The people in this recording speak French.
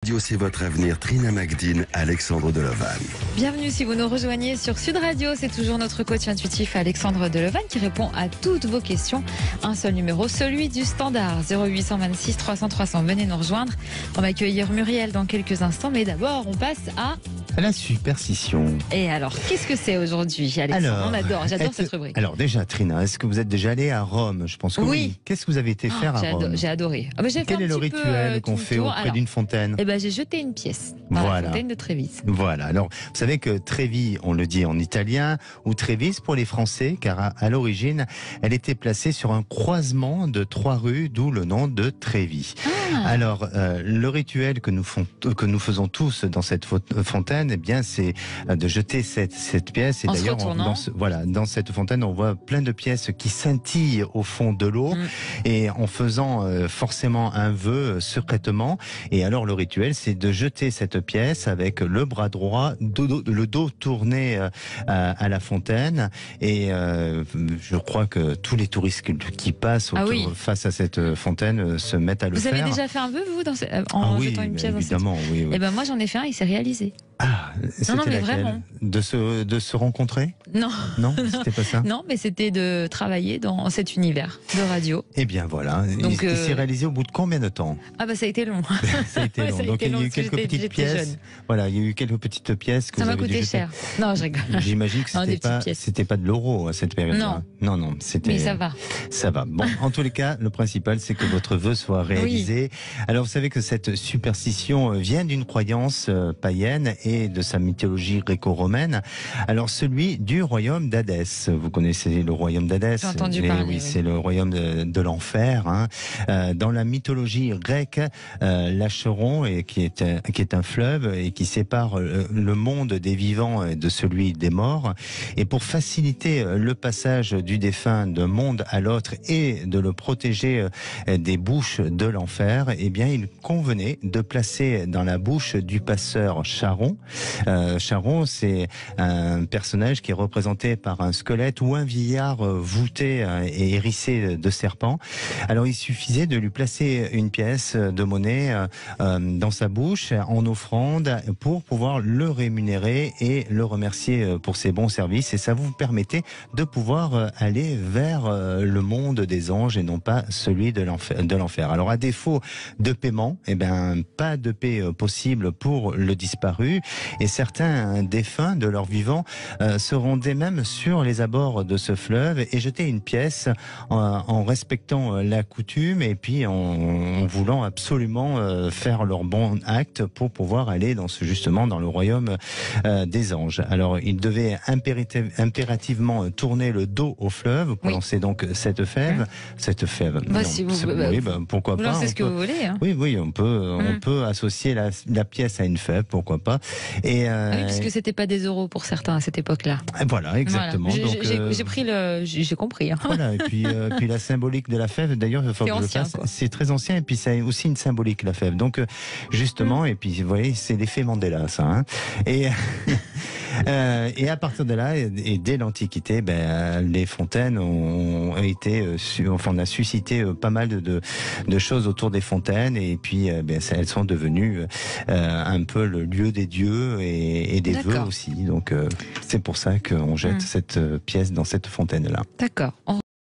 Radio, c'est votre avenir. Trina Magdine, Alexandre Delevan. Bienvenue si vous nous rejoignez sur Sud Radio. C'est toujours notre coach intuitif Alexandre Delevan qui répond à toutes vos questions. Un seul numéro, celui du standard 0826 300 300. Venez nous rejoindre. On va accueillir Muriel dans quelques instants. Mais d'abord, on passe à la superstition. Et alors, qu'est-ce que c'est aujourd'hui, Alexandre? J'adore cette rubrique. Alors déjà, Trina, est-ce que vous êtes déjà allée à Rome? Je pense que oui. Qu'est-ce que vous avez été faire à Rome? J'ai adoré. Quel est le rituel qu'on fait auprès d'une fontaine? J'ai jeté une pièce dans la fontaine de Trévis. Voilà. Alors, vous savez que Trévis, on le dit en italien, ou Trévis pour les Français, car à l'origine, elle était placée sur un croisement de 3 rues, d'où le nom de Trévis. Alors, le rituel que nous faisons tous dans cette fontaine, eh bien, c'est de jeter cette pièce. Et d'ailleurs, dans cette fontaine, on voit plein de pièces qui scintillent au fond de l'eau, et en faisant forcément un vœu secrètement. Et alors, le rituel, c'est de jeter cette pièce avec le bras droit, le dos tourné à la fontaine. Et je crois que tous les touristes qui passent face à cette fontaine se mettent à le faire. Vous avez déjà fait un vœu, vous, en jetant une pièce évidemment, dans cette... oui. Eh ben moi, j'en ai fait un, il s'est réalisé. Ah, c'était mais vraiment. De se rencontrer? Non. Non, c'était pas ça? Non, mais c'était de travailler dans cet univers de radio. Eh bien voilà. Donc, il s'est réalisé au bout de combien de temps? Ah bah ça a été long. Ça a été long. Donc il y a eu quelques petites pièces. Voilà, il y a eu quelques petites pièces que ça m'a coûté cher. Non, je rigole. J'imagine que c'était pas de l'euro à cette période-là. Non, c'était. Mais ça va. Ça va. Bon, en tous les cas, le principal, c'est que votre vœu soit réalisé. Oui. Alors, vous savez que cette superstition vient d'une croyance païenne et de sa mythologie gréco-romaine. Alors, celui du royaume d'Hadès. Vous connaissez le royaume d'Hadès? J'ai entendu parler. Oui, c'est le royaume de l'enfer. Dans la mythologie grecque, l'Acheron, qui est un fleuve et qui sépare le monde des vivants de celui des morts. Et pour faciliter le passage du défunt d'un monde à l'autre et de le protéger des bouches de l'enfer, eh bien, il convenait de placer dans la bouche du passeur Charon. Charon, c'est un personnage qui est représenté par un squelette ou un vieillard voûté et hérissé de serpents. Alors, il suffisait de lui placer une pièce de monnaie dans sa bouche en offrande pour pouvoir le rémunérer et le remercier pour ses bons services. Et ça vous permettait de pouvoir aller vers le monde des anges et non pas celui de l'enfer. Alors, à défaut de paiement, eh ben, pas de paix possible pour le disparu. Et certains défunts de leur vivant se rendaient même sur les abords de ce fleuve et jetaient une pièce en respectant la coutume et puis en voulant absolument faire leur bon acte pour pouvoir aller justement dans le royaume des anges. Alors, ils devaient impérativement tourner le dos au fleuve pour lancer donc cette fève. Pourquoi pas? C'est ce que vous voulez. Hein. Oui, on peut associer la pièce à une fève, pourquoi pas. Et oui, puisque c'était pas des euros pour certains à cette époque-là. Voilà, exactement. Voilà. J'ai compris. Hein. Voilà, et puis la symbolique de la fève, d'ailleurs, il faut que je le fasse. C'est très ancien, et puis ça a aussi une symbolique, la fève. Donc, justement, et puis, vous voyez, c'est l'effet Mandela, ça. Hein. Et à partir de là, et dès l'Antiquité, les fontaines on a suscité pas mal de choses autour des fontaines, et puis elles sont devenues un peu le lieu des dieux et des vœux aussi. Donc c'est pour ça qu'on jette cette pièce dans cette fontaine-là. D'accord.